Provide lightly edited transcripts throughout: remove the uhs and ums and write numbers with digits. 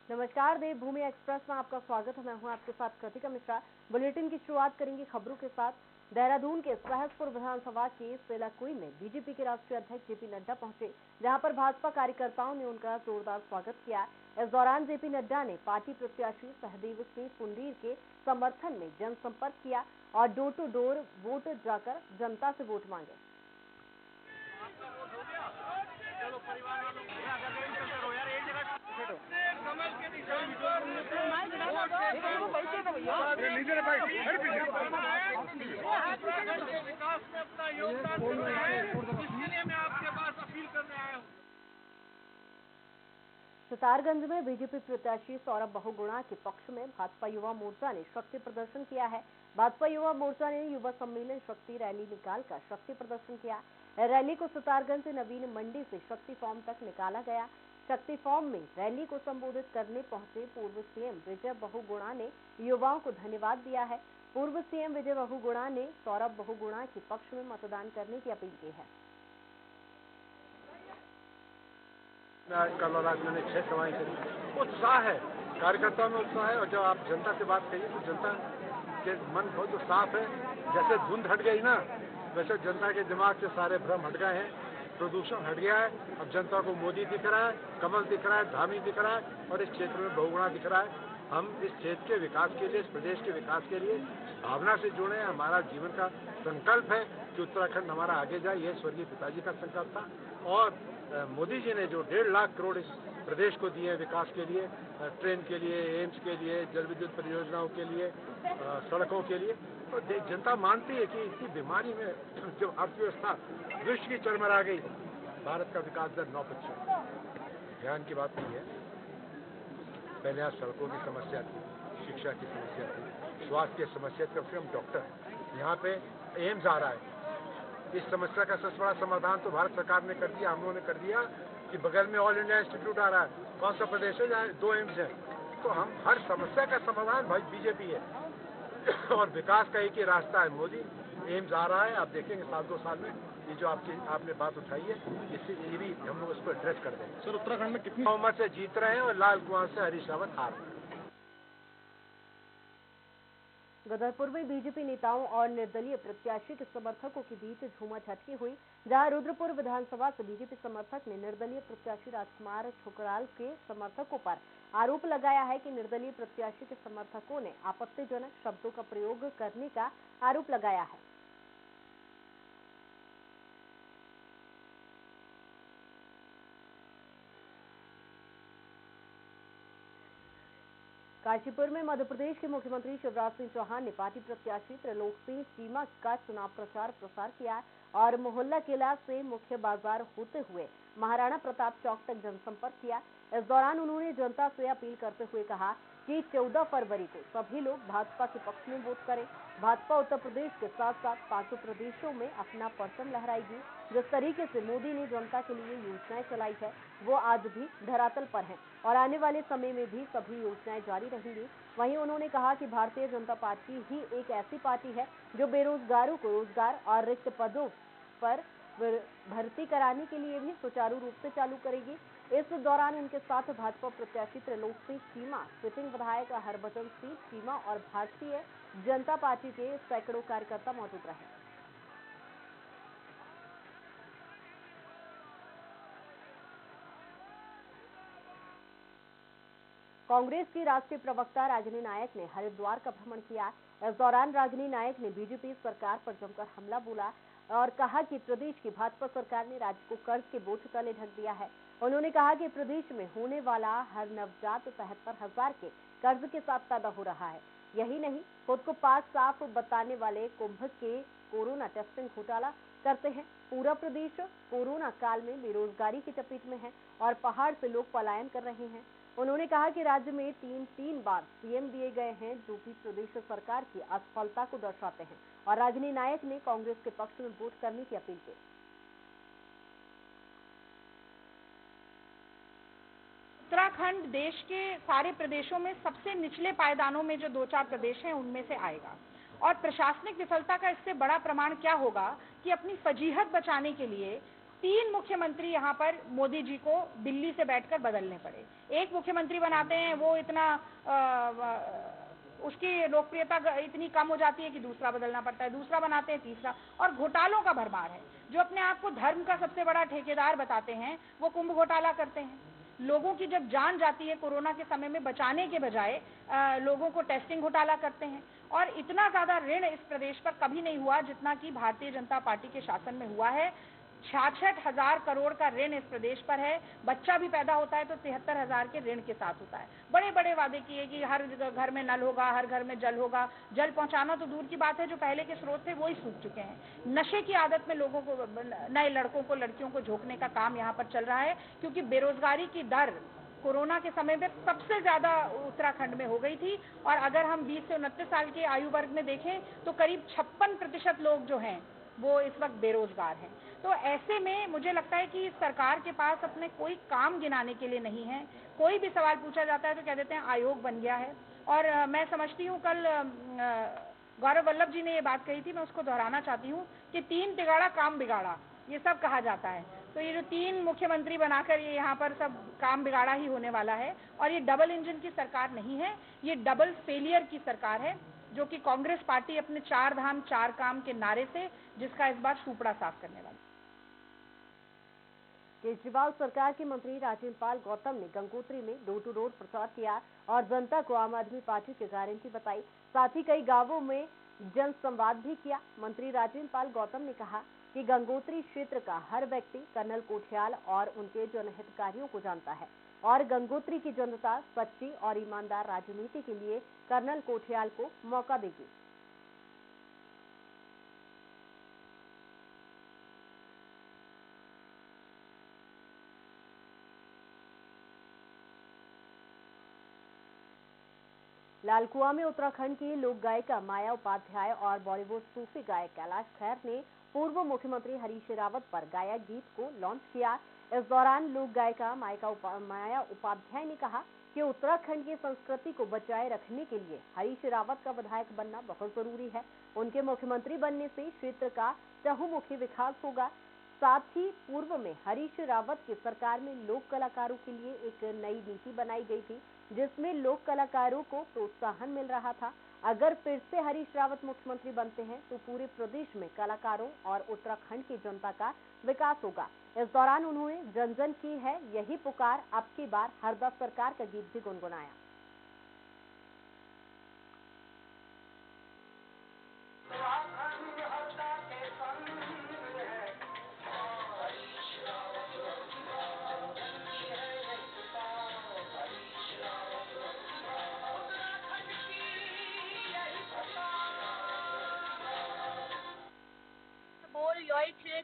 नमस्कार, देवभूमि एक्सप्रेस में आपका स्वागत है। मैं हूं आपके साथ कृतिका मिश्रा। बुलेटिन की शुरुआत करेंगे खबरों के साथ। देहरादून के सहसपुर विधानसभा के सेलाकुई में बीजेपी के राष्ट्रीय अध्यक्ष जेपी नड्डा पहुंचे, जहां पर भाजपा कार्यकर्ताओं ने उनका जोरदार स्वागत किया। इस दौरान जेपी नड्डा ने पार्टी प्रत्याशी सहदेव सिंह पुंडीर के समर्थन में जनसंपर्क किया और डोर टू डोर वोट जाकर जनता से वोट मांगे। विकास में अपना योगदान दे रहे हैं, इसके लिए मैं आपके पास अपील करने आया हूँ। सितारगंज में बीजेपी प्रत्याशी सौरभ बहुगुणा के पक्ष में भाजपा युवा मोर्चा ने शक्ति प्रदर्शन किया है। भाजपा युवा मोर्चा ने युवा सम्मेलन शक्ति रैली निकालकर शक्ति प्रदर्शन किया। रैली को सितारगंज से नवीन मंडी से शक्ति फॉर्म तक निकाला गया। शक्ति फॉर्म में रैली को संबोधित करने पहुंचे पूर्व सीएम विजय बहुगुणा ने युवाओं को धन्यवाद दिया है। पूर्व सीएम विजय बहुगुणा ने सौरभ बहुगुणा के पक्ष में मतदान करने की अपील की है। कल और आज मैंने 6 सभाएं करी। उत्साह है, कार्यकर्ताओं में उत्साह है। और जब आप जनता से बात करिए तो जनता के मन बहुत तो साफ है। जैसे धुंध हट गई ना, वैसे जनता के दिमाग से सारे भ्रम हट गए हैं, प्रदूषण हट गया है। अब जनता को मोदी दिख रहा है, कमल दिख रहा है, धामी दिख रहा है और इस क्षेत्र में बहुगुणा दिख रहा है। हम इस क्षेत्र के विकास के लिए, इस प्रदेश के विकास के लिए भावना से जुड़े हैं। हमारा जीवन का संकल्प है कि उत्तराखंड हमारा आगे जाए। ये स्वर्गीय पिताजी का संकल्प था और मोदी जी ने जो 1.5 लाख करोड़ इस प्रदेश को दिए विकास के लिए, ट्रेन के लिए, एम्स के लिए, जल विद्युत परियोजनाओं के लिए, सड़कों के लिए, तो जनता मानती है कि इतनी बीमारी में जो अर्थव्यवस्था विश्व की चरमरा गई, भारत का विकास दर 9%। ध्यान की बात नहीं है। पहले यहाँ सड़कों की समस्या थी, शिक्षा की समस्या थी, स्वास्थ्य की समस्या थी। फिर हम डॉक्टर, यहाँ पे एम्स आ रहा है। इस समस्या का सबसे बड़ा समाधान तो भारत सरकार ने कर दिया, हम लोगों ने कर दिया कि बगल में ऑल इंडिया इंस्टीट्यूट आ रहा है। कौन सा प्रदेश है जहाँ 2 एम्स है? तो हम हर समस्या का समाधान भाई बीजेपी है और विकास का एक ही रास्ता है, मोदी। एम्स आ रहा है, आप देखेंगे 1-2 साल में ये जो आपने बात उठाई है, इससे ये भी हम लोग इसको एड्रेस कर देंगे। सर, उत्तराखंड में कितनी बहुमत से जीत रहे हैं और लाल कुआं से हरीश रावत हार रहे हैं। गदरपुर में बीजेपी नेताओं और निर्दलीय प्रत्याशी के समर्थकों के बीच झूमाझटकी हुई, जहां रुद्रपुर विधानसभा से बीजेपी समर्थक ने निर्दलीय प्रत्याशी राजकुमार ठुकराल के समर्थकों पर आरोप लगाया है कि निर्दलीय प्रत्याशी के समर्थकों ने आपत्तिजनक शब्दों का प्रयोग करने का आरोप लगाया है। काशीपुर में मध्य प्रदेश के मुख्यमंत्री शिवराज सिंह चौहान ने पार्टी प्रत्याशी त्रिलोक सिंह चीमा का चुनाव प्रसार किया और मोहल्ला किला से मुख्य बाजार होते हुए महाराणा प्रताप चौक तक जनसंपर्क किया। इस दौरान उन्होंने जनता से अपील करते हुए कहा कि 14 फरवरी को सभी लोग भाजपा के पक्ष में वोट करें। भाजपा उत्तर प्रदेश के साथ साथ 5 प्रदेशों में अपना परचम लहराएगी। जिस तरीके से मोदी ने जनता के लिए योजनाएं चलाई है, वो आज भी धरातल पर है और आने वाले समय में भी सभी योजनाएं जारी रहेंगी। वहीं उन्होंने कहा कि भारतीय जनता पार्टी ही एक ऐसी पार्टी है जो बेरोजगारों को रोजगार और रिक्त पदों पर भर्ती कराने के लिए भी सुचारू रूप से चालू करेगी। इस दौरान उनके साथ भाजपा प्रत्याशी त्रिलोक सिंह चीमा, सिटिंग विधायक हरभजन सिंह चीमा और भारतीय जनता पार्टी के सैकड़ों कार्यकर्ता मौजूद रहे। कांग्रेस की राष्ट्रीय प्रवक्ता रागिनी नायक ने हरिद्वार का भ्रमण किया। इस दौरान रागिनी नायक ने बीजेपी सरकार पर जमकर हमला बोला और कहा कि प्रदेश की भाजपा सरकार ने राज्य को कर्ज के बोझ तले ढक दिया है। उन्होंने कहा कि प्रदेश में होने वाला हर नवजात 73,000 के कर्ज के साथ पैदा हो रहा है। यही नहीं, खुद को पास साफ बताने वाले कुंभ के कोरोना टेस्टिंग घोटाला करते हैं। पूरा प्रदेश कोरोना काल में बेरोजगारी की चपेट में है और पहाड़ से लोग पलायन कर रहे हैं। उन्होंने कहा कि राज्य में 3 बार सीएम दिए गए हैं, जो कि प्रदेश सरकार की असफलता को दर्शाते हैं और रागिनी नायक ने कांग्रेस के पक्ष में वोट करने की अपील की। उत्तराखंड देश के सारे प्रदेशों में सबसे निचले पायदानों में जो 2-4 प्रदेश हैं उनमें से आएगा और प्रशासनिक विफलता का इससे बड़ा प्रमाण क्या होगा कि अपनी फजीहत बचाने के लिए 3 मुख्यमंत्री यहाँ पर मोदी जी को दिल्ली से बैठकर बदलने पड़े। एक मुख्यमंत्री बनाते हैं, वो इतना उसकी लोकप्रियता इतनी कम हो जाती है कि दूसरा बदलना पड़ता है, दूसरा बनाते हैं, तीसरा, और घोटालों का भरमार है। जो अपने आप को धर्म का सबसे बड़ा ठेकेदार बताते हैं, वो कुंभ घोटाला करते हैं। लोगों की जब जान जाती है कोरोना के समय में, बचाने के बजाय लोगों को टेस्टिंग घोटाला करते हैं। और इतना ज्यादा ऋण इस प्रदेश पर कभी नहीं हुआ जितना कि भारतीय जनता पार्टी के शासन में हुआ है। 66,000 करोड़ का ऋण इस प्रदेश पर है। बच्चा भी पैदा होता है तो 73,000 के ऋण के साथ होता है। बड़े बड़े वादे किए कि हर घर में नल होगा, हर घर में जल होगा। जल पहुंचाना तो दूर की बात है, जो पहले के स्रोत थे वो ही सूख चुके हैं। नशे की आदत में लोगों को, नए लड़कों को, लड़कियों को झोंकने का काम यहाँ पर चल रहा है, क्योंकि बेरोजगारी की दर कोरोना के समय में सबसे ज्यादा उत्तराखंड में हो गई थी। और अगर हम 20 से 29 साल के आयु वर्ग में देखें तो करीब 56% लोग जो हैं वो इस वक्त बेरोजगार हैं। तो ऐसे में मुझे लगता है कि सरकार के पास अपने कोई काम गिनाने के लिए नहीं है। कोई भी सवाल पूछा जाता है तो कह देते हैं आयोग बन गया है। और मैं समझती हूँ कल गौरव वल्लभ जी ने ये बात कही थी, मैं उसको दोहराना चाहती हूँ कि 3 तिगाड़ा काम बिगाड़ा, ये सब कहा जाता है। तो ये जो 3 मुख्यमंत्री बनाकर ये यहाँ पर सब काम बिगाड़ा ही होने वाला है। और ये डबल इंजन की सरकार नहीं है, ये डबल फेलियर की सरकार है, जो कि कांग्रेस पार्टी अपने 4 धाम 4 काम के नारे से, जिसका इस बार सुपड़ा साफ करने वाली। केजरीवाल सरकार के मंत्री राजेंद्र पाल गौतम ने गंगोत्री में डोर टू डोर प्रचार किया और जनता को आम आदमी पार्टी की गारंटी बताई। साथ ही कई गांवों में जन संवाद भी किया। मंत्री राजेंद्र पाल गौतम ने कहा कि गंगोत्री क्षेत्र का हर व्यक्ति कर्नल कोठियाल और उनके जनहितकारियों को जानता है और गंगोत्री की जनता सच्ची और ईमानदार राजनीति के लिए कर्नल कोठियाल को मौका देगी। लालकुआं में उत्तराखंड की लोक गायिका माया उपाध्याय और बॉलीवुड सूफी गायक कैलाश खेर ने पूर्व मुख्यमंत्री हरीश रावत पर गाया गीत को लॉन्च किया। इस दौरान लोक गायिका माया उपाध्याय ने कहा कि उत्तराखंड की संस्कृति को बचाए रखने के लिए हरीश रावत का विधायक बनना बहुत जरूरी है। उनके मुख्यमंत्री बनने से क्षेत्र का चहुमुखी विकास होगा। साथ ही पूर्व में हरीश रावत की सरकार में लोक कलाकारों के लिए एक नई नीति बनाई गई थी, जिसमें लोक कलाकारों को प्रोत्साहन मिल रहा था। अगर फिर से हरीश रावत मुख्यमंत्री बनते हैं तो पूरे प्रदेश में कलाकारों और उत्तराखंड की जनता का विकास होगा। इस दौरान उन्होंने जन जन की है यही पुकार, अब की बार हरदा सरकार का गीत भी गुनगुनाया।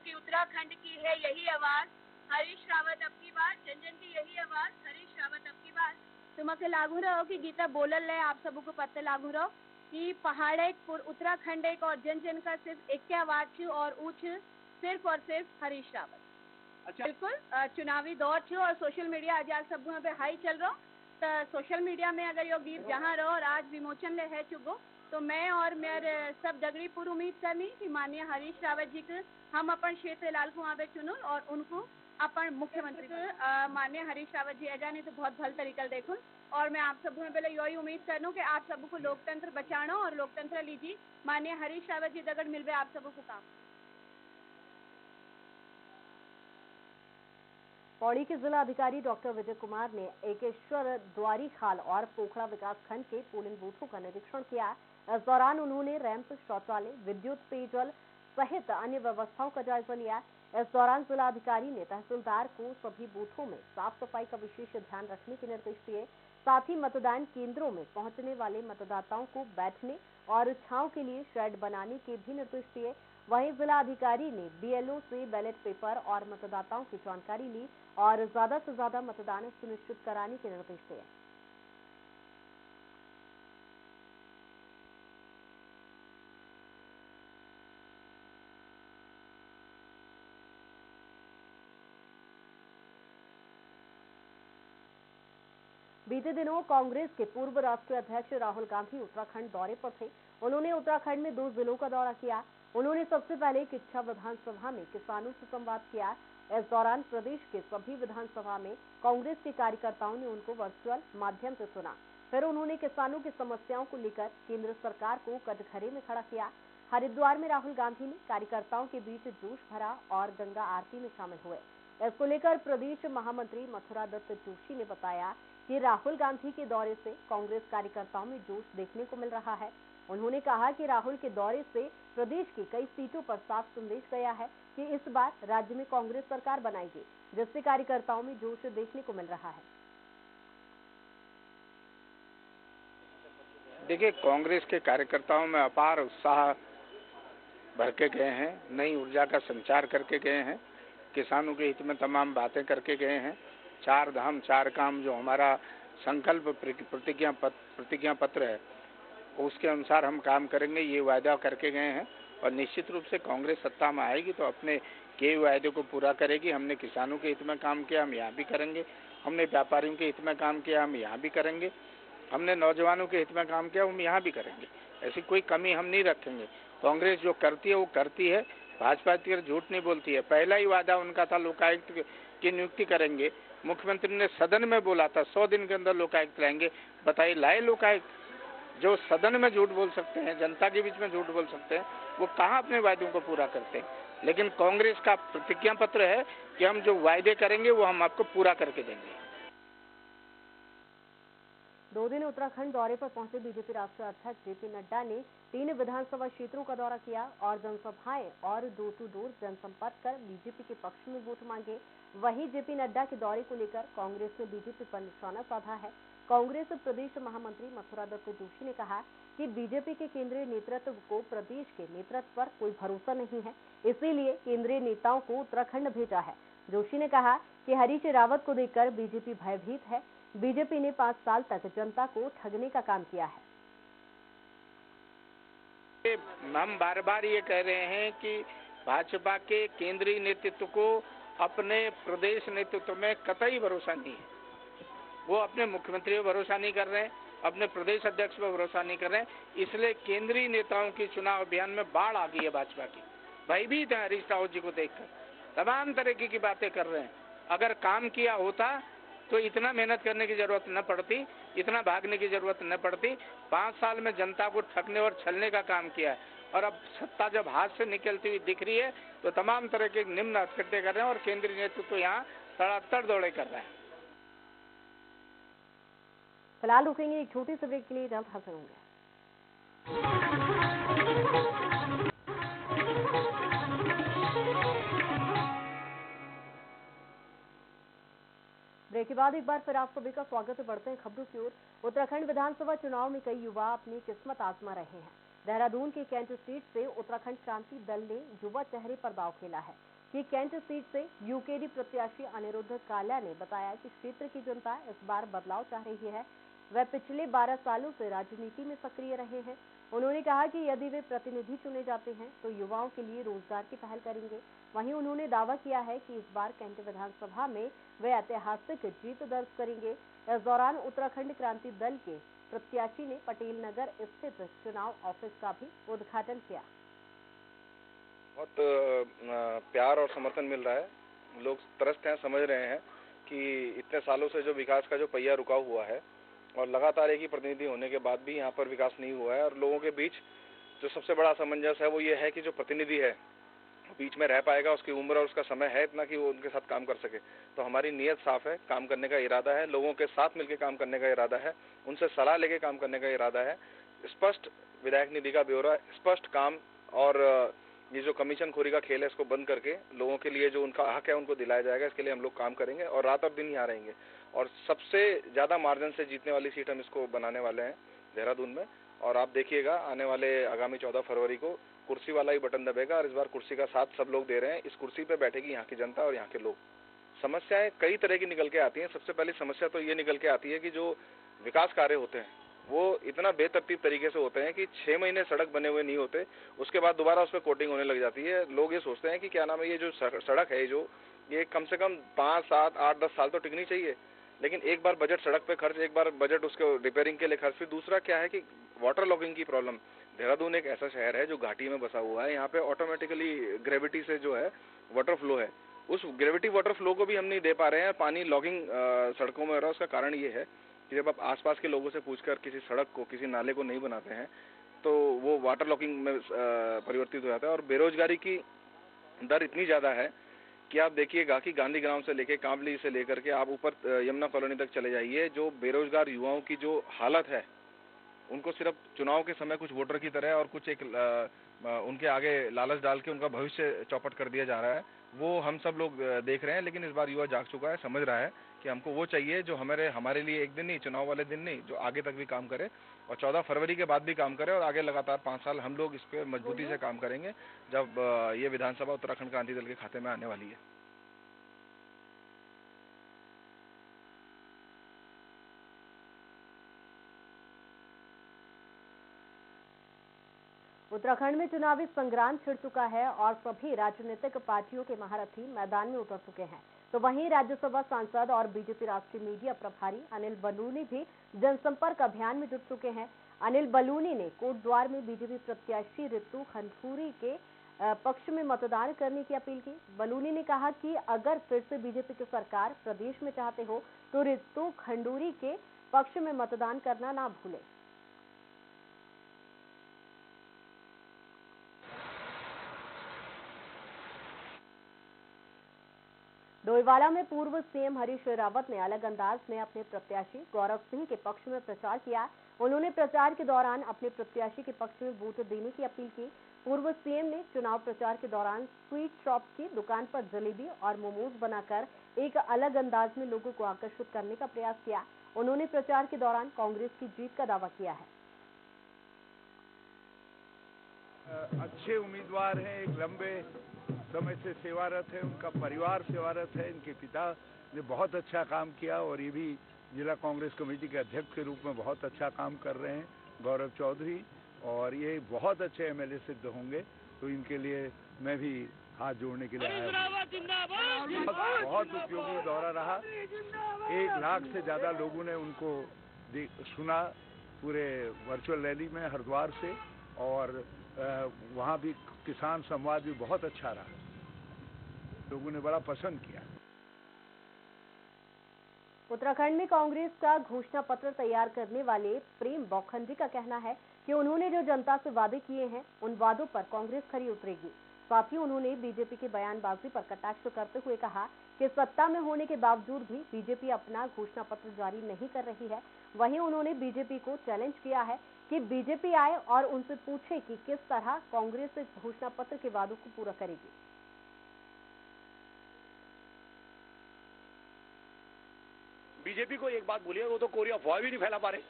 कि उत्तराखंड की है यही आवाज, हरीश रावत अब की बार, जन जन की यही आवाज, हरीश रावत अब की बार। तुमके लागू रहो कि गीता बोलल है, आप सबको पता लागू रहो कि पहाड़ एक उत्तराखंड एक और जन जन का सिर्फ एक आवाज छे और ऊँच सिर्फ और सिर्फ हरीश रावत। अच्छा, बिल्कुल चुनावी दौर छे और सोशल मीडिया आज सब पे हाई चल रहा, तो सोशल मीडिया में अगर यो गीत जहाँ रहो और आज विमोचन ले है चुको, तो मैं और मेरे सब दगड़ी पूरी उम्मीद करनी कि माननीय हरीश रावत जी के हम अपन क्षेत्र लालकुआं में चुनो और उनको अपन मुख्यमंत्री माननीय हरीश रावत जी अजा नहीं तो बहुत भल तरीका देखो। और मैं आप सब पहले यही उम्मीद करूँ कि आप सबको लोकतंत्र बचाना और लोकतंत्र लीजिए। माननीय हरीश रावत जी दगड़ मिल आप सबको काम। पौड़ी के जिला अधिकारी डॉक्टर विजय कुमार ने एकेश्वर द्वारी खाल और पोखड़ा विकास खंड के पोलिंग बूथों का निरीक्षण किया। इस दौरान उन्होंने रैंप, शौचालय, विद्युत, पेयजल सहित अन्य व्यवस्थाओं का जायजा लिया। इस दौरान जिला अधिकारी ने तहसीलदार को सभी बूथों में साफ सफाई का विशेष ध्यान रखने के निर्देश दिए। साथ ही मतदान केंद्रों में पहुंचने वाले मतदाताओं को बैठने और छांव के लिए शेड बनाने के भी निर्देश दिए। वहीं जिला अधिकारी ने बीएलओ से बैलेट पेपर और मतदाताओं की जानकारी ली और ज्यादा से ज्यादा मतदान सुनिश्चित कराने के निर्देश दिए। बीते दिनों कांग्रेस के पूर्व राष्ट्रीय अध्यक्ष राहुल गांधी उत्तराखंड दौरे पर थे। उन्होंने उत्तराखंड में 2 जिलों का दौरा किया। उन्होंने सबसे पहले किच्छा विधानसभा में किसानों से संवाद किया। इस दौरान प्रदेश के सभी विधानसभा में कांग्रेस के कार्यकर्ताओं ने उनको वर्चुअल माध्यम से सुना। फिर उन्होंने किसानों की समस्याओं को लेकर केंद्र सरकार को कटघरे में खड़ा किया। हरिद्वार में राहुल गांधी ने कार्यकर्ताओं के बीच जोश भरा और गंगा आरती में शामिल हुए। इसको लेकर प्रदेश महामंत्री मथुरा दत्त जोशी ने बताया कि राहुल गांधी के दौरे से कांग्रेस कार्यकर्ताओं में जोश देखने को मिल रहा है। उन्होंने कहा कि राहुल के दौरे से प्रदेश की कई सीटों पर साफ संदेश गया है कि इस बार राज्य में कांग्रेस सरकार बनाएगी, जिससे कार्यकर्ताओं में जोश देखने को मिल रहा है। देखिए, कांग्रेस के कार्यकर्ताओं में अपार उत्साह भर के गए हैं, नई ऊर्जा का संचार करके गए हैं, किसानों के हित में तमाम बातें करके गए हैं। 4 धाम 4 काम जो हमारा संकल्प प्रतिज्ञा पत्र है, उसके अनुसार हम काम करेंगे, ये वायदा करके गए हैं। और निश्चित रूप से कांग्रेस सत्ता में आएगी तो अपने किए वायदे को पूरा करेगी। हमने किसानों के हित में काम किया, हम यहाँ भी करेंगे। हमने व्यापारियों के हित में काम किया, हम यहाँ भी करेंगे। हमने नौजवानों के हित में काम किया, हम यहाँ भी करेंगे। ऐसी कोई कमी हम नहीं रखेंगे। कांग्रेस जो करती है वो करती है, भाजपा की झूठ नहीं बोलती है। पहला ही वादा उनका था लोकायुक्त की नियुक्ति करेंगे। मुख्यमंत्री ने सदन में बोला था 100 दिन के अंदर लोकायुक्त लाएंगे। बताइए, लाए लोकायुक्त? जो सदन में झूठ बोल सकते हैं, जनता के बीच में झूठ बोल सकते हैं, वो कहाँ अपने वायदों को पूरा करते हैं। लेकिन कांग्रेस का प्रतिज्ञा पत्र है कि हम जो वायदे करेंगे वो हम आपको पूरा करके देंगे। 2 दिन उत्तराखंड दौरे पर पहुंचे बीजेपी राष्ट्रीय अध्यक्ष जेपी नड्डा ने 3 विधानसभा क्षेत्रों का दौरा किया और जनसभाएं और डोर टू डोर जनसंपर्क कर बीजेपी के पक्ष में वोट मांगे। वहीं जेपी नड्डा के दौरे को लेकर कांग्रेस ने बीजेपी पर निशाना साधा है। कांग्रेस प्रदेश महामंत्री मथुरा दत्त जोशी ने कहा कि बीजेपी के केंद्रीय नेतृत्व को प्रदेश के नेतृत्व पर कोई भरोसा नहीं है, इसीलिए केंद्रीय नेताओं को उत्तराखंड भेजा है। जोशी ने कहा कि हरीश रावत को देखकर बीजेपी भयभीत है। बीजेपी ने 5 साल तक जनता को ठगने का काम किया है। हम बार बार ये कह रहे हैं कि भाजपा के केंद्रीय नेतृत्व को अपने प्रदेश नेतृत्व में कतई भरोसा नहीं है। वो अपने मुख्यमंत्री पर भरोसा नहीं कर रहे हैं, अपने प्रदेश अध्यक्ष पर भरोसा नहीं कर रहे हैं। इसलिए केंद्रीय नेताओं की चुनाव अभियान में बाढ़ आ गई है भाजपा की। भयभीत है हरीश रावत जी को देखकर, तमाम तरीके की बातें कर रहे हैं। अगर काम किया होता तो इतना मेहनत करने की जरूरत न पड़ती, इतना भागने की जरूरत न पड़ती। 5 साल में जनता को ठगने और छलने का काम किया है और अब सत्ता जब हाथ से निकलती हुई दिख रही है तो तमाम तरह के निम्न हथकंडे कर रहे हैं और केंद्रीय नेतृत्व तो यहाँ तड़ातड़ दौड़े कर रहे हैं। फिलहाल रुकेंगे एक छोटी सी ब्रेक के लिए, जल्द हाजिर होंगे। ब्रेक के बाद एक बार फिर आप सभी का स्वागत है। बढ़ते हैं खबरों की ओर। उत्तराखंड विधानसभा चुनाव में कई युवा अपनी किस्मत आजमा रहे हैं। देहरादून के कैंट सीट से उत्तराखंड क्रांति दल ने युवा चेहरे पर दांव खेला है कि कैंट सीट से यूकेडी प्रत्याशी अनिरुद्ध काल्या ने बताया कि क्षेत्र की जनता इस बार बदलाव चाह रही है। वह पिछले 12 सालों से राजनीति में सक्रिय रहे हैं। उन्होंने कहा कि यदि वे प्रतिनिधि चुने जाते हैं तो युवाओं के लिए रोजगार की पहल करेंगे। वहीं उन्होंने दावा किया है कि इस बार कैंट विधानसभा में वे ऐतिहासिक जीत दर्ज करेंगे। इस दौरान उत्तराखंड क्रांति दल के प्रत्याशी ने पटेल नगर स्थित चुनाव ऑफिस का भी उद्घाटन किया। बहुत प्यार और समर्थन मिल रहा है। लोग त्रस्त हैं, समझ रहे हैं कि इतने सालों से जो विकास का जो पहिया रुका हुआ है और लगातार एक ही प्रतिनिधि होने के बाद भी यहाँ पर विकास नहीं हुआ है। और लोगों के बीच जो सबसे बड़ा असमंजस है वो ये है कि जो प्रतिनिधि है बीच में रह पाएगा, उसकी उम्र और उसका समय है इतना कि वो उनके साथ काम कर सके। तो हमारी नीयत साफ है, काम करने का इरादा है, लोगों के साथ मिलकर काम करने का इरादा है, उनसे सलाह लेके काम करने का इरादा है। स्पष्ट विधायक निधि का ब्यौरा, स्पष्ट काम और ये जो कमीशन खोरी का खेल है इसको बंद करके लोगों के लिए जो उनका हक है उनको दिलाया जाएगा। इसके लिए हम लोग काम करेंगे और रात और दिन यहाँ रहेंगे और सबसे ज़्यादा मार्जिन से जीतने वाली सीट हम इसको बनाने वाले हैं देहरादून में। और आप देखिएगा आने वाले आगामी 14 फरवरी को कुर्सी वाला ही बटन दबेगा और इस बार कुर्सी का साथ सब लोग दे रहे हैं। इस कुर्सी पे बैठेगी यहाँ की जनता और यहाँ के लोग। समस्याएं कई तरह की निकल के आती हैं। सबसे पहली समस्या तो ये निकल के आती है कि जो विकास कार्य होते हैं वो इतना बेतरतीब तरीके से होते हैं कि 6 महीने सड़क बने हुए नहीं होते, उसके बाद दोबारा उस पर कोटिंग होने लग जाती है। लोग ये सोचते हैं कि क्या नाम है, ये जो सड़क है जो ये कम से कम 5, 7, 8, 10 साल तो टिकनी चाहिए। लेकिन एक बार बजट सड़क पे खर्च, एक बार बजट उसके रिपेयरिंग के लिए खर्च। फिर दूसरा क्या है कि वाटर लॉगिंग की प्रॉब्लम। देहरादून एक ऐसा शहर है जो घाटी में बसा हुआ है। यहाँ पे ऑटोमेटिकली ग्रेविटी से जो है वाटर फ्लो है उस ग्रेविटी वाटर फ्लो को भी हम नहीं दे पा रहे हैं। पानी लॉगिंग सड़कों में हो रहा है। उसका कारण ये है कि जब आप आसपास के लोगों से पूछकर किसी सड़क को, किसी नाले को नहीं बनाते हैं तो वो वाटर लॉगिंग में परिवर्तित हो जाता है। और बेरोजगारी की दर इतनी ज़्यादा है कि आप देखिएगा कि गांधी ग्राम से लेकर कांबली से लेकर के आप ऊपर यमुना कॉलोनी तक चले जाइए, जो बेरोजगार युवाओं की जो हालत है, उनको सिर्फ चुनाव के समय कुछ वोटर की तरह और कुछ एक उनके आगे लालच डाल के उनका भविष्य चौपट कर दिया जा रहा है। वो हम सब लोग देख रहे हैं, लेकिन इस बार युवा जाग चुका है, समझ रहा है कि हमको वो चाहिए जो हमारे लिए एक दिन नहीं, चुनाव वाले दिन नहीं, जो आगे तक भी काम करे और 14 फरवरी के बाद भी काम करे और आगे लगातार 5 साल हम लोग इस पे मजबूती से काम करेंगे जब ये विधानसभा उत्तराखंड क्रांति दल के खाते में आने वाली है। उत्तराखंड में चुनावी संग्राम छिड़ चुका है और सभी राजनीतिक पार्टियों के महारथी मैदान में उतर चुके हैं। तो वहीं राज्यसभा सांसद और बीजेपी राष्ट्रीय मीडिया प्रभारी अनिल बलूनी भी जनसंपर्क अभियान में जुट चुके हैं। अनिल बलूनी ने कोटद्वार में बीजेपी प्रत्याशी रितु खंडूरी के पक्ष में मतदान करने की अपील की। बलूनी ने कहा कि अगर फिर से बीजेपी की सरकार प्रदेश में चाहते हो तो रितु खंडूरी के पक्ष में मतदान करना ना भूलें। डोईवाला में पूर्व सीएम हरीश रावत ने अलग अंदाज में अपने प्रत्याशी गौरव सिंह के पक्ष में प्रचार किया। उन्होंने प्रचार के दौरान अपने प्रत्याशी के पक्ष में वोट देने की अपील की। पूर्व सीएम ने चुनाव प्रचार के दौरान स्वीट शॉप की दुकान पर जलेबी और मोमोज बनाकर एक अलग अंदाज में लोगों को आकर्षित करने का प्रयास किया। उन्होंने प्रचार के दौरान कांग्रेस की जीत का दावा किया है। अच्छे उम्मीदवार हैं, एक लंबे समय से सेवारत है, उनका परिवार सेवारत है, इनके पिता ने बहुत अच्छा काम किया और ये भी जिला कांग्रेस कमेटी के अध्यक्ष के रूप में बहुत अच्छा काम कर रहे हैं गौरव चौधरी, और ये बहुत अच्छे एमएलए सिद्ध होंगे। तो इनके लिए मैं भी हाथ जोड़ने के लिए आया हूं। बहुत उपयोगी दौरा रहा। 1 लाख से ज्यादा लोगों ने उनको सुना पूरे वर्चुअल रैली में हरिद्वार से, और वहाँ भी किसान संवाद भी बहुत अच्छा रहा, लोगों ने बड़ा पसंद किया। उत्तराखंड में कांग्रेस का घोषणा पत्र तैयार करने वाले प्रेम बौखंडी का कहना है कि उन्होंने जो जनता से वादे किए हैं उन वादों पर कांग्रेस खरी उतरेगी। साथ ही उन्होंने बीजेपी की बयानबाजी पर कटाक्ष करते हुए कहा कि सत्ता में होने के बावजूद भी बीजेपी अपना घोषणा पत्र जारी नहीं कर रही है। वहीं उन्होंने बीजेपी को चैलेंज किया है कि बीजेपी आए और उनसे पूछे कि किस तरह कांग्रेस इस घोषणा पत्र के वादों को पूरा करेगी। बीजेपी को एक बात बोलिए, वो तो कोई अफवाह भी नहीं फैला पा रहे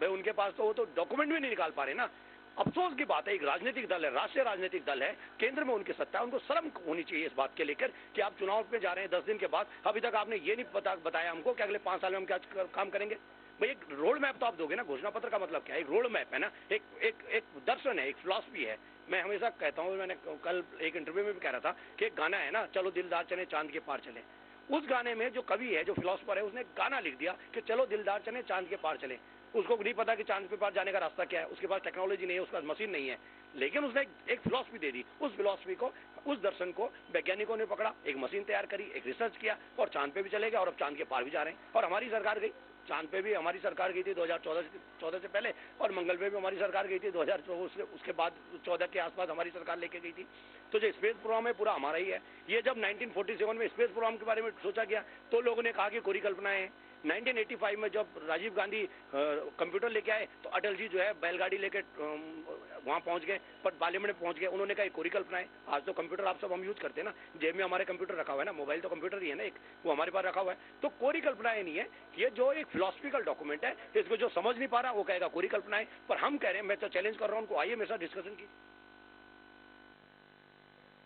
भाई, उनके पास तो वो तो डॉक्यूमेंट भी नहीं निकाल पा रहे ना। अफसोस की बात है, एक राजनीतिक दल है, राष्ट्रीय राजनीतिक दल है, केंद्र में उनकी सत्ता है, उनको शर्म होनी चाहिए इस बात के लेकर कि आप चुनाव में जा रहे हैं 10 दिन के बाद, अभी तक आपने ये नहीं बताया हमको कि अगले 5 साल में हम क्या काम करेंगे। भाई एक रोड मैप तो आप दोगे ना, घोषणा पत्र का मतलब क्या है? एक रोड मैप है ना, एक दर्शन है, एक फिलॉसफी है। मैं हमेशा कहता हूँ, मैंने कल एक इंटरव्यू में भी कह रहा था कि एक गाना है ना, चलो दिलदार चले चांद के पार चले। उस गाने में जो कवि है, जो फिलोसफर है, उसने गाना लिख दिया कि चलो दिलदार चले चांद के पार चले। उसको नहीं पता कि चांद के पार जाने का रास्ता क्या है, उसके पास टेक्नोलॉजी नहीं है, उसके पास मशीन नहीं है, लेकिन उसने एक फिलोसफी दे दी। उस फिलोसफी को, उस दर्शन को वैज्ञानिकों ने पकड़ा, एक मशीन तैयार करी, एक रिसर्च किया और चांद पे भी चले गए और अब चांद के पार भी जा रहे हैं। और हमारी सरकार गई चांद पे भी, हमारी सरकार गई थी 2014 से पहले, और मंगल पे भी हमारी सरकार गई थी 2014, उसके बाद 14 के आसपास हमारी सरकार लेके गई थी। तो जो स्पेस प्रोग्राम है पूरा हमारा ही है। ये जब 1947 में स्पेस प्रोग्राम के बारे में सोचा गया तो लोगों ने कहा कि कोरी कल्पनाएं हैं। 1985 में जब राजीव गांधी कंप्यूटर लेके आए तो अटल जी जो है बैलगाड़ी लेके वहां पहुंच गए, पर पार्लियामेंट में पहुंच गए। उन्होंने कहा कोरी कल्पनाएं। आज तो कंप्यूटर आप सब हम यूज करते हैं ना, जेब में हमारे कंप्यूटर रखा हुआ है ना, मोबाइल तो कंप्यूटर ही है ना, एक वो हमारे पास रखा हुआ है। तो कोरी कल्पनाएं नहीं है, ये जो एक फिलोसफिकल डॉक्यूमेंट है, इसको जो समझ नहीं पा रहा वो कहेगा कोरी कल्पनाएं। पर हम कह रहे हैं, मैं तो चैलेंज कर रहा हूं उनको, आइए मेरे साथ डिस्कशन की।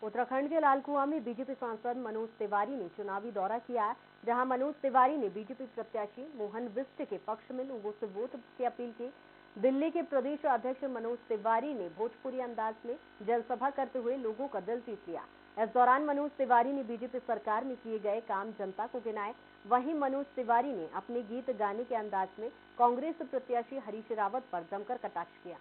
उत्तराखंड के लालकुआं में बीजेपी सांसद मनोज तिवारी ने चुनावी दौरा किया, जहां मनोज तिवारी ने बीजेपी प्रत्याशी मोहन बिष्ट के पक्ष में लोगों से वोट की अपील की। दिल्ली के प्रदेश अध्यक्ष मनोज तिवारी ने भोजपुरी अंदाज में जनसभा करते हुए लोगों का दिल जीत लिया। इस दौरान मनोज तिवारी ने बीजेपी सरकार में किए गए काम जनता को गिनाए। वहीं मनोज तिवारी ने अपने गीत गाने के अंदाज में कांग्रेस प्रत्याशी हरीश रावत पर जमकर कटाक्ष किया।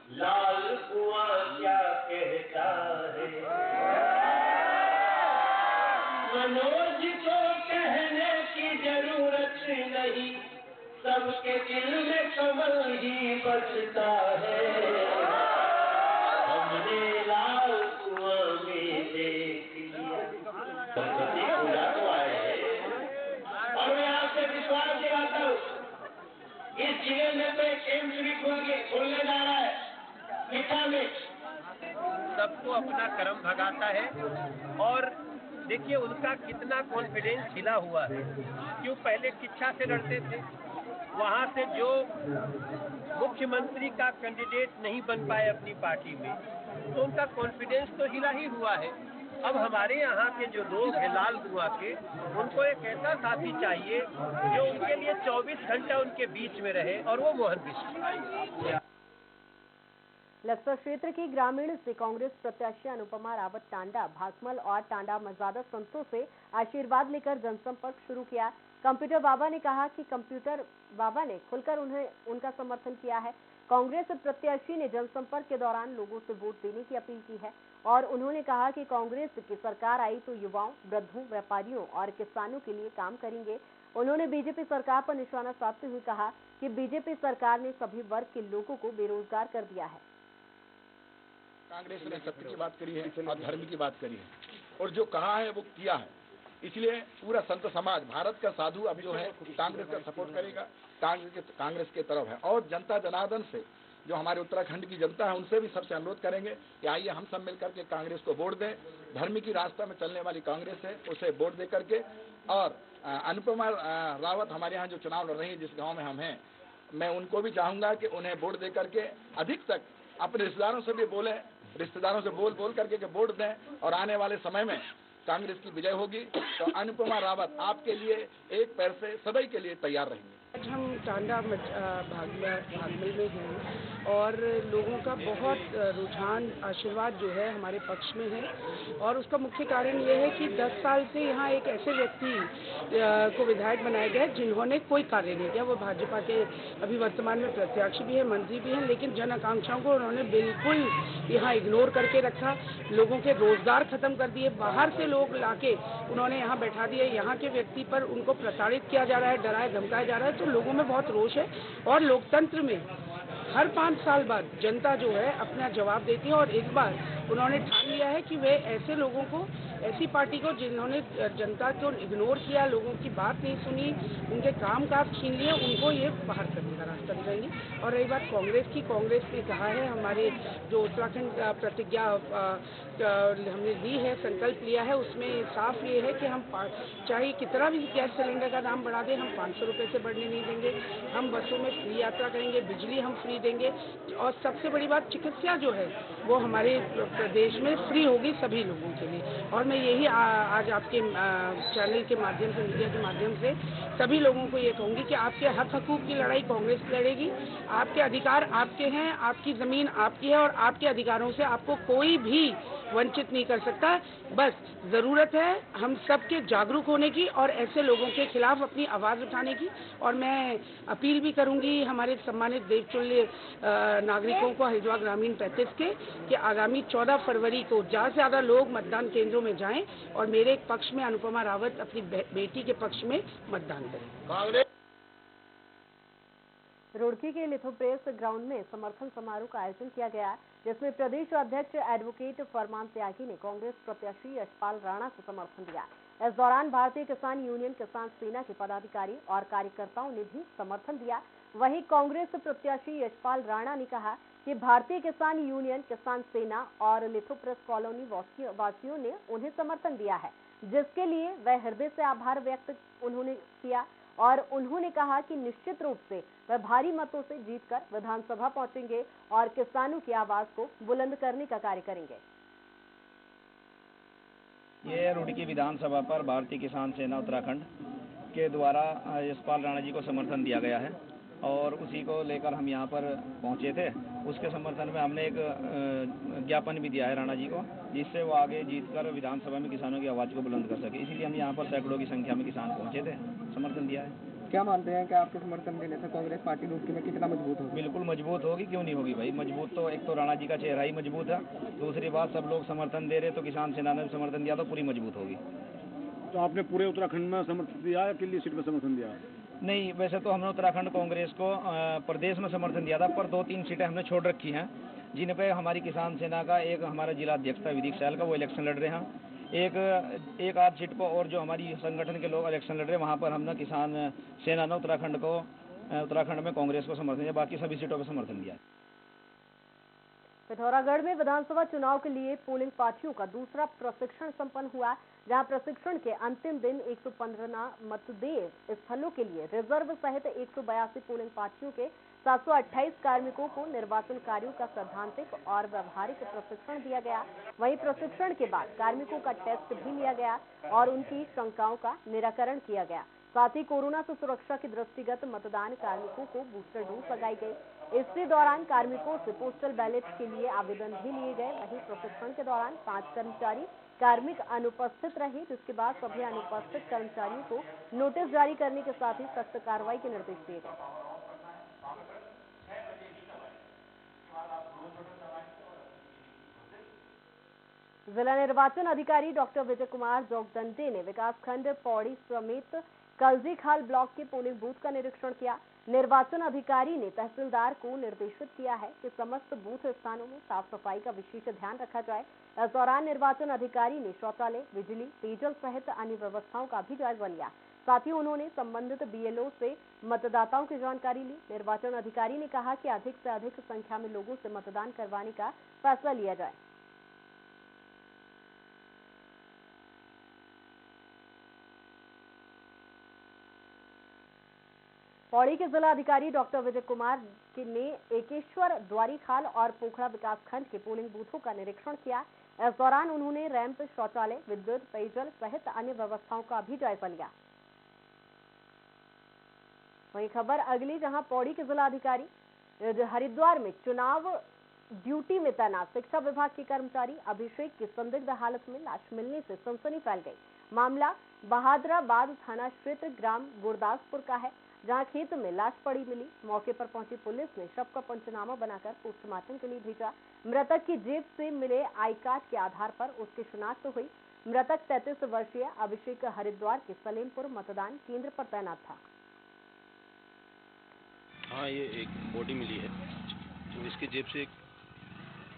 लाल कुआं क्या कहता है, मनोज को कहने की जरूरत नहीं, सबके दिल में कमल ही बसता है। हमने लाल कुआं में देख लिया, पूजा तो आए हैं। और मैं आपसे विश्वास दिलाता हूँ, इस जिले में तो एक एम्स भी खोलने जा रहा है मिठा में। सबको अपना कर्म भगाता है और देखिए उनका कितना कॉन्फिडेंस खिला हुआ है। क्यों पहले किच्छा से लड़ते थे, वहाँ से जो मुख्यमंत्री का कैंडिडेट नहीं बन पाए अपनी पार्टी में, तो उनका कॉन्फिडेंस तो हिला ही हुआ है। अब हमारे यहाँ के जो लोग हैं लाल कुआं के, उनको एक ऐसा साथी चाहिए जो उनके लिए 24 घंटा उनके बीच में रहे, और वो मोहन बिष्ट। लक्सर क्षेत्र की ग्रामीण से कांग्रेस प्रत्याशी अनुपमा रावत टांडा भागमल और टांडा मर्यादा संतों से आशीर्वाद लेकर जनसंपर्क शुरू किया। कंप्यूटर बाबा ने कहा कि कंप्यूटर बाबा ने खुलकर उन्हें उनका समर्थन किया है। कांग्रेस प्रत्याशी ने जनसंपर्क के दौरान लोगों से वोट देने की अपील की है और उन्होंने कहा कि कांग्रेस की सरकार आई तो युवाओं, वृद्धों, व्यापारियों और किसानों के लिए काम करेंगे। उन्होंने बीजेपी सरकार पर निशाना साधते हुए कहा कि बीजेपी सरकार ने सभी वर्ग के लोगों को बेरोजगार कर दिया है। कांग्रेस ने सत्य की बात करी है और धर्म की बात करी है और जो कहा है वो किया है। इसलिए पूरा संत समाज, भारत का साधु अब जो है कांग्रेस का सपोर्ट करेगा, कांग्रेस के तरफ है। और जनता जनार्दन से जो हमारे उत्तराखंड की जनता है उनसे भी सबसे अनुरोध करेंगे कि आइए हम सब मिलकर के कांग्रेस को वोट दें। धर्म की रास्ता में चलने वाली कांग्रेस है, उसे वोट दे करके। और अनुपमा रावत हमारे यहाँ जो चुनाव लड़ रही है, जिस गाँव में हम हैं, मैं उनको भी चाहूंगा कि उन्हें वोट दे करके अधिक तक अपने रिश्तेदारों से भी बोले, रिश्तेदारों से बोल करके वोट दें और आने वाले समय में कांग्रेस की विजय होगी। तो अनुपमा रावत आपके लिए एक पैर से सदैव के लिए तैयार रहेंगे। आज हम टांडा भागमल में हैं और लोगों का बहुत रुझान, आशीर्वाद जो है हमारे पक्ष में है। और उसका मुख्य कारण ये है कि 10 साल से यहाँ एक ऐसे व्यक्ति को विधायक बनाया गया जिन्होंने कोई कार्य नहीं किया। वो भाजपा के अभी वर्तमान में प्रत्याशी भी है, मंत्री भी हैं, लेकिन जन आकांक्षाओं को उन्होंने बिल्कुल यहाँ इग्नोर करके रखा। लोगों के रोजगार खत्म कर दिए, बाहर से लोग लाके उन्होंने यहाँ बैठा दिए। यहाँ के व्यक्ति पर उनको प्रताड़ित किया जा रहा है, डराया धमकाया जा रहा है। तो लोगों में बहुत रोष है और लोकतंत्र में हर 5 साल बाद जनता जो है अपना जवाब देती है। और इस बार उन्होंने ठान लिया है कि वे ऐसे लोगों को, ऐसी पार्टी को जिन्होंने जनता को इग्नोर किया, लोगों की बात नहीं सुनी, उनके काम काज छीन लिए, उनको ये बाहर करने का रास्ता दिखाएंगे। और रही बात कांग्रेस की, कांग्रेस ने कहा है, हमारे जो उत्तराखंड प्रतिज्ञा हमने ली है, संकल्प लिया है, उसमें साफ ये है कि हम चाहे कितना भी गैस सिलेंडर का दाम बढ़ा दें, हम 500 रुपये से बढ़ने नहीं देंगे। हम बसों में फ्री यात्रा करेंगे, बिजली हम फ्री देंगे। और सबसे बड़ी बात, चिकित्सा जो है वो हमारे प्रदेश में फ्री होगी सभी लोगों के लिए। और मैं यही आज आपके चैनल के माध्यम से, मीडिया के माध्यम से सभी लोगों को ये कहूँगी कि आपके हक हकूक़ की लड़ाई कांग्रेस लड़ेगी। आपके अधिकार आपके हैं, आपकी ज़मीन आपकी है और आपके अधिकारों से आपको कोई भी वंचित नहीं कर सकता। बस ज़रूरत है हम सबके जागरूक होने की और ऐसे लोगों के खिलाफ अपनी आवाज़ उठाने की। और मैं अपील भी करूंगी हमारे सम्मानित देवतुल्य नागरिकों को हरिद्वार ग्रामीण 35 के कि आगामी 14 फरवरी को ज़्यादा से ज़्यादा लोग मतदान केंद्रों में जाएं और मेरे पक्ष में अनुपमा रावत अपनी बेटी के पक्ष में मतदान करें। रुड़की के लिथोप्रेस ग्राउंड में समर्थन समारोह का आयोजन किया गया, जिसमें प्रदेश अध्यक्ष एडवोकेट फरमान त्यागी ने कांग्रेस प्रत्याशी यशपाल राणा को समर्थन दिया। इस दौरान भारतीय किसान यूनियन, किसान सेना के पदाधिकारी और कार्यकर्ताओं ने भी समर्थन दिया। वहीं कांग्रेस प्रत्याशी यशपाल राणा ने कहा कि भारतीय किसान यूनियन, किसान सेना और लिथोप्रेस कॉलोनी वासियों ने उन्हें समर्थन दिया है, जिसके लिए वह हृदय से आभार व्यक्त उन्होंने किया। और उन्होंने कहा कि निश्चित रूप से वह भारी मतों से जीतकर विधानसभा पहुंचेंगे और किसानों की आवाज को बुलंद करने का कार्य करेंगे। ये रुड़की विधानसभा पर भारतीय किसान सेना उत्तराखंड के द्वारा यशपाल राणा जी को समर्थन दिया गया है और उसी को लेकर हम यहाँ पर पहुँचे थे। उसके समर्थन में हमने एक ज्ञापन भी दिया है राणा जी को, जिससे वो आगे जीतकर विधानसभा में किसानों की आवाज़ को बुलंद कर सके। इसीलिए हम यहाँ पर सैकड़ों की संख्या में किसान पहुँचे थे, समर्थन दिया है। क्या मानते हैं कि आपके समर्थन देने से कांग्रेस पार्टी रूप में कितना मजबूत होगी? बिल्कुल मजबूत होगी, क्यों नहीं होगी भाई। मजबूत तो एक तो राणा जी का चेहरा ही मजबूत है, दूसरी बात सब लोग समर्थन दे रहे, तो किसान सेना ने समर्थन दिया तो पूरी मजबूत होगी। तो आपने पूरे उत्तराखंड में समर्थन दिया या किली सीट में समर्थन दिया? नहीं, वैसे तो हमने उत्तराखंड कांग्रेस को प्रदेश में समर्थन दिया था, पर 2-3 सीटें हमने छोड़ रखी हैं, जिन पे हमारी किसान सेना का एक हमारा जिला अध्यक्ष था विदिक सैल का, वो इलेक्शन लड़ रहे हैं। एक आध सीट पर और जो हमारी संगठन के लोग इलेक्शन लड़ रहे हैं, वहाँ पर हमने किसान सेना ने उत्तराखंड में कांग्रेस को समर्थन दिया, बाकी सभी सीटों पर समर्थन दिया। पिथौरागढ़ में विधानसभा चुनाव के लिए पोलिंग पार्टियों का दूसरा प्रशिक्षण संपन्न हुआ, जहां प्रशिक्षण के अंतिम दिन 115 मतदेय स्थलों के लिए रिजर्व सहित 182 पोलिंग पार्टियों के 728 कार्मिकों को निर्वाचन कार्यों का सैद्धांतिक और व्यवहारिक प्रशिक्षण दिया गया। वहीं प्रशिक्षण के बाद कार्मिकों का टेस्ट भी लिया गया और उनकी शंकाओं का निराकरण किया गया। साथ ही कोरोना से सुरक्षा के दृष्टिगत मतदान कार्मिकों को बूस्टर डोज लगाई गई। इसी दौरान कार्मिकों से पोस्टल बैलेट के लिए आवेदन भी लिए गए। वहीं प्रशिक्षण के दौरान 5 कर्मचारी कार्मिक अनुपस्थित रहे, जिसके बाद सभी अनुपस्थित कर्मचारियों को नोटिस जारी करने के साथ ही सख्त कार्रवाई के निर्देश दिए गए। जिला निर्वाचन अधिकारी डॉक्टर विजय कुमार जोगदंडे ने विकासखंड पौड़ी समेत कलजीखाल ब्लॉक के पोलिंग बूथ का निरीक्षण किया। निर्वाचन अधिकारी ने तहसीलदार को निर्देशित किया है कि समस्त बूथ स्थानों में साफ सफाई का विशेष ध्यान रखा जाए। इस दौरान निर्वाचन अधिकारी ने शौचालय, बिजली, पेयजल सहित अन्य व्यवस्थाओं का भी जायजा लिया। साथ ही उन्होंने संबंधित बीएलओ से मतदाताओं की जानकारी ली। निर्वाचन अधिकारी ने कहा कि अधिक से अधिक संख्या में लोगों से मतदान करवाने का फैसला लिया जाए। पौड़ी के जिला अधिकारी डॉक्टर विजय कुमार ने एकेश्वर, द्वारीखाल और पोखड़ा विकासखंड के पोलिंग बूथों का निरीक्षण किया। इस दौरान उन्होंने रैंप, शौचालय, विद्युत, पेयजल सहित अन्य व्यवस्थाओं का भी जायजा लिया। वही खबर अगली, जहां पौड़ी के जिला अधिकारी हरिद्वार में चुनाव ड्यूटी में तैनात शिक्षा विभाग के कर्मचारी अभिषेक की संदिग्ध हालत में लाश मिलने से सनसनी फैल गई। मामला बहादुराबाद थाना क्षेत्र ग्राम गुरदासपुर का है, जहां खेत में लाश पड़ी मिली। मौके पर पहुंची पुलिस ने शव का पंचनामा बनाकर पोस्टमार्टम के लिए भेजा। मृतक की जेब से मिले आई कार्ड के आधार पर उसकी शिनाख्त हुई। मृतक 33 वर्षीय अभिषेक हरिद्वार के सलेमपुर मतदान केंद्र पर तैनात था। हाँ, ये एक बॉडी मिली है, तो इसके जेब से एक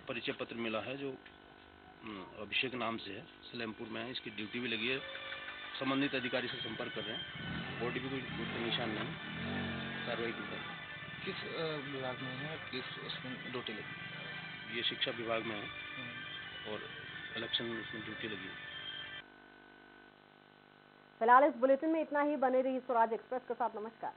परिचय पत्र मिला है जो अभिषेक नाम से है, सलेमपुर में है। इसकी ड्यूटी भी लगी है, संबंधित अधिकारी से संपर्क कर रहे हैं। बॉडी भी कोई निशान नहीं, कार्रवाई की है। किस विभाग में है, किस उसमें ड्यूटी लगी? ये शिक्षा विभाग में है और इलेक्शन में उसमें ड्यूटी लगी है। फिलहाल इस बुलेटिन में इतना ही। बने रही स्वराज एक्सप्रेस के साथ। नमस्कार।